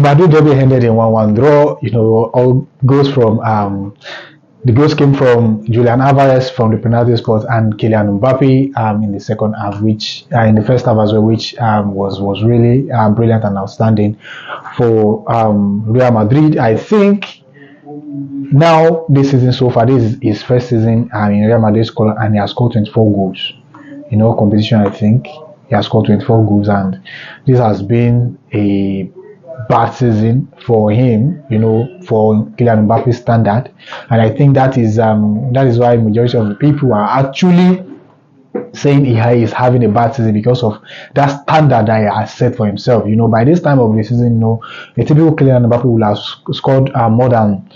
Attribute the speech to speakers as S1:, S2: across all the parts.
S1: Madrid derby ended in 1-1 draw. All goals from the goals came from Julian Alvarez from the penalty spot and Kylian Mbappe in the second half, which in the first half as well, which was really brilliant and outstanding for Real Madrid. I think now this season so far, this is his first season in Real Madrid's color, and he has scored 24 goals in all competition. I think he has scored 24 goals, and this has been a bad season for him, for Kylian Mbappe's standard, and I think that is why majority of the people are actually saying he is having a bad season because of that standard that he has set for himself. By this time of the season, a typical Kylian Mbappe will have scored more than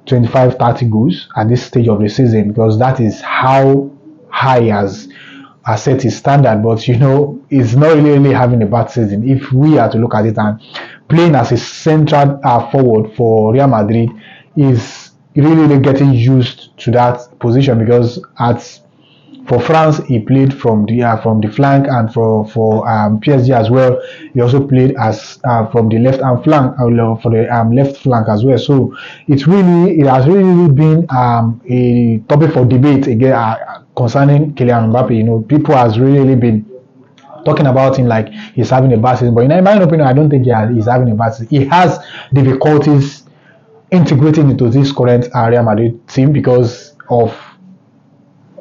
S1: 25-30 goals at this stage of the season, because that is how high he has set his standard. But he's not really having a bad season. If we are to look at it, and playing as a central forward for Real Madrid is really getting used to that position, because for France he played from the flank, and for PSG as well he also played as from the left hand flank, for the left flank as well. So it has really been a topic for debate again concerning Kylian Mbappe. People has really been talking about him like he's having a bad season, but in my opinion, I don't think he's having a bad season. He has difficulties integrating into this current Real Madrid team because of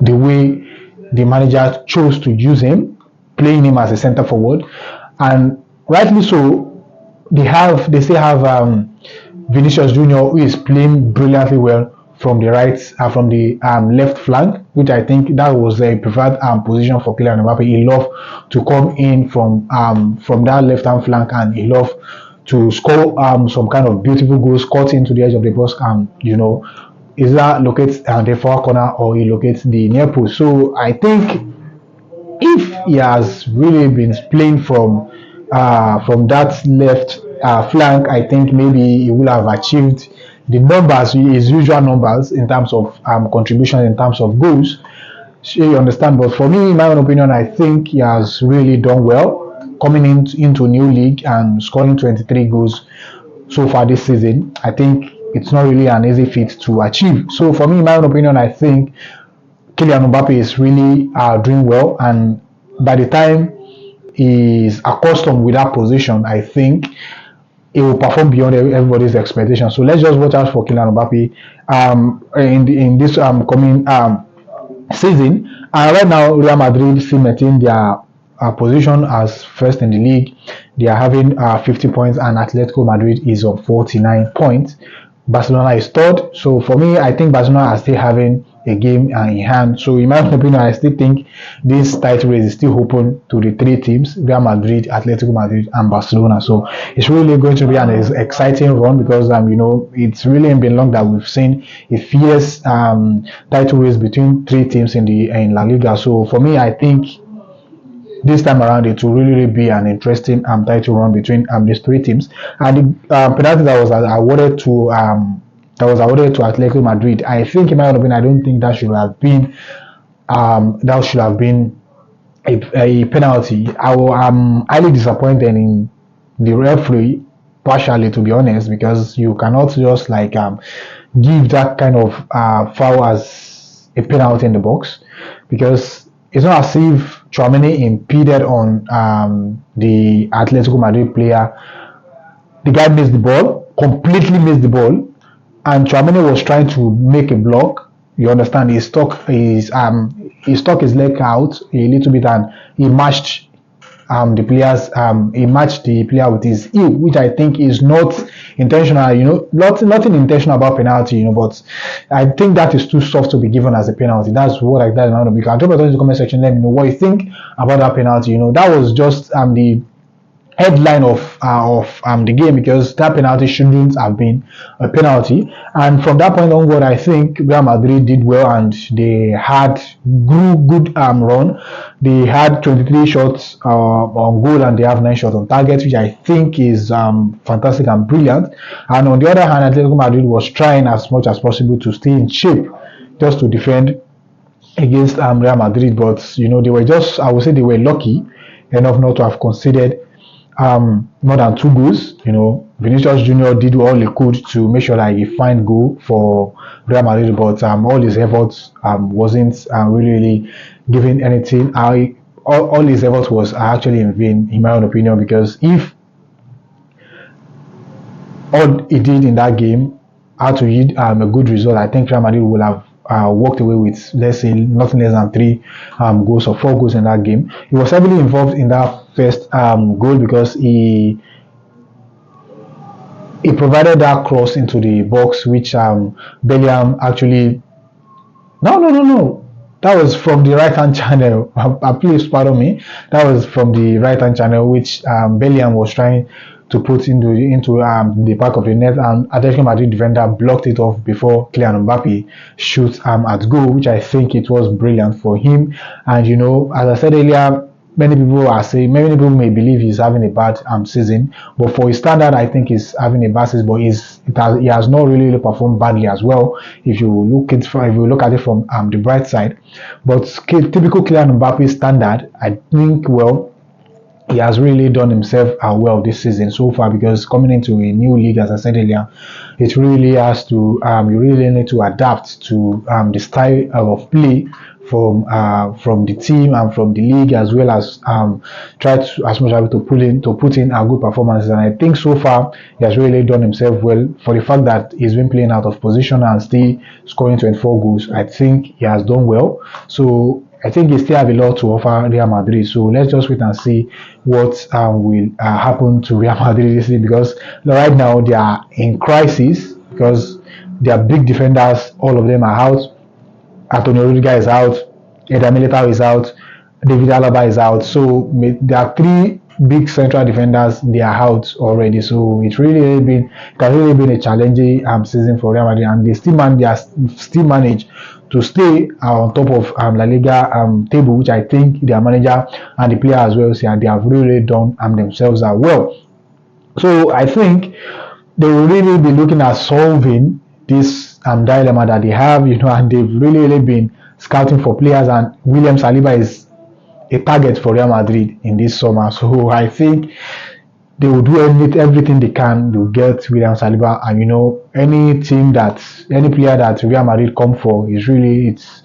S1: the way the manager chose to use him, playing him as a centre forward, and rightly so. They still have Vinicius Junior, who is playing brilliantly well from the left flank, which I think that was a preferred position for Kylian Mbappe. He loved to come in from that left hand flank, and he loved to score some kind of beautiful goals, cut into the edge of the box, and either locates the far corner or he locates the near post. So I think if he has really been playing from that left flank, I think maybe he will have achieved the numbers, his usual numbers in terms of contribution, in terms of goals. So you understand. But for me, in my own opinion, I think he has really done well coming into new league and scoring 23 goals so far this season. I think it's not really an easy feat to achieve. So for me, in my own opinion, I think Kylian Mbappe is really doing well, and by the time he's accustomed with that position, I think he will perform beyond everybody's expectations. So let's just watch out for Kylian Mbappe in this coming season. And right now, Real Madrid still maintain their position as first in the league. They are having 50 points, and Atletico Madrid is on 49 points. Barcelona is third. So for me, I think Barcelona are still having a game in hand. So in my opinion, I still think this title race is still open to the three teams: Real Madrid, Atletico Madrid, and Barcelona. So it's really going to be an exciting run, because it's really been long that we've seen a fierce title race between three teams in La Liga. So for me, I think this time around it will really be an interesting title run between these three teams. And the penalty that was awarded to Atletico Madrid, I think in my opinion, I don't think that should have been a penalty. I'm highly disappointed in the referee, partially, to be honest, because you cannot just give that kind of foul as a penalty in the box, because it's not as if Tchouaméni impeded on the Atletico Madrid player. The guy completely missed the ball, and Tchouaméni was trying to make a block. You understand? He stuck his leg out a little bit, and he matched the player with his heel, which I think is not intentional. Nothing intentional about penalty, but I think that is too soft to be given as a penalty. That's what I thought. You can drop it in the comment section. Let me know what you think about that penalty. That was just the headline of the game, because that penalty shouldn't have been a penalty. And from that point onward, I think Real Madrid did well, and they had good run. They had 23 shots on goal, and they have 9 shots on target, which I think is fantastic and brilliant. And on the other hand, Atletico Madrid was trying as much as possible to stay in shape, just to defend against Real Madrid. But they were lucky enough not to have conceded more than 2 goals. Vinicius Junior did all he could to make sure that he find goal for Real Madrid, but all his efforts wasn't really giving anything. All his efforts was actually in vain, in my own opinion, because if all he did in that game had to yield a good result, I think Real Madrid would have walked away with, let's say, nothing less than 3 goals or 4 goals in that game. He was heavily involved in that first goal because he provided that cross into the box, which Bellingham actually. No. That was from the right hand channel. Please pardon me. That was from the right hand channel, which Bellingham was trying to put into the back of the net, and Atletico Madrid defender blocked it off before Kylian Mbappe shoots at goal, which I think it was brilliant for him. And as I said earlier, many people may believe he's having a bad season, but for his standard, I think he's having a bad season. But he has not really performed badly as well. If you look at it from the bright side, but typical Kylian Mbappe standard, I think he has really done himself well this season so far, because coming into a new league, as I said earlier, it really has to you really need to adapt to the style of play from the team and from the league, as well as try to as much as to put in a good performance. And I think so far he has really done himself well, for the fact that he's been playing out of position and still scoring 24 goals. I think he has done well. So I think he still have a lot to offer Real Madrid. So let's just wait and see what will happen to Real Madrid this season, because right now they are in crisis because their big defenders, all of them are out. Antonio Rudiger is out, Eder Militao is out, David Alaba is out. So there are 3 big central defenders, they are out already. So it has really been a challenging season for Real Madrid, and they still manage to stay on top of La Liga table, which I think their manager and the player as well say they have really done themselves well. So I think they will really be looking at solving this dilemma that they have, and they've really been scouting for players, and William Saliba is a target for Real Madrid in this summer. So I think they will do everything they can to get William Saliba, and any player that Real Madrid come for is really it's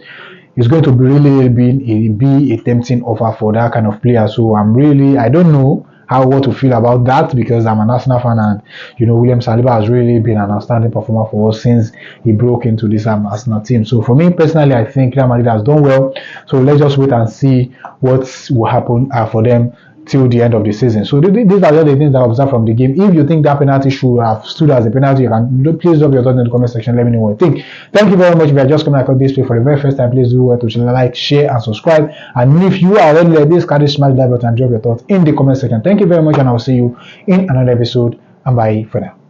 S1: going to be a tempting offer for that kind of player. So I don't know what to feel about that, because I'm an Arsenal fan, and William Saliba has really been an outstanding performer for us since he broke into this Arsenal team. So for me personally, I think Real Madrid has done well. So let's just wait and see what will happen for them till the end of the season. So these are all the things that I observed from the game. If you think that penalty should have stood as a penalty, you can please drop your thoughts in the comment section. Let me know what you think. Thank you very much. If you are just coming across this play for the very first time, please do well to like, share, and subscribe. And if you are already like this, kindly smash that button and drop your thoughts in the comment section. Thank you very much, and I'll see you in another episode. And bye for now.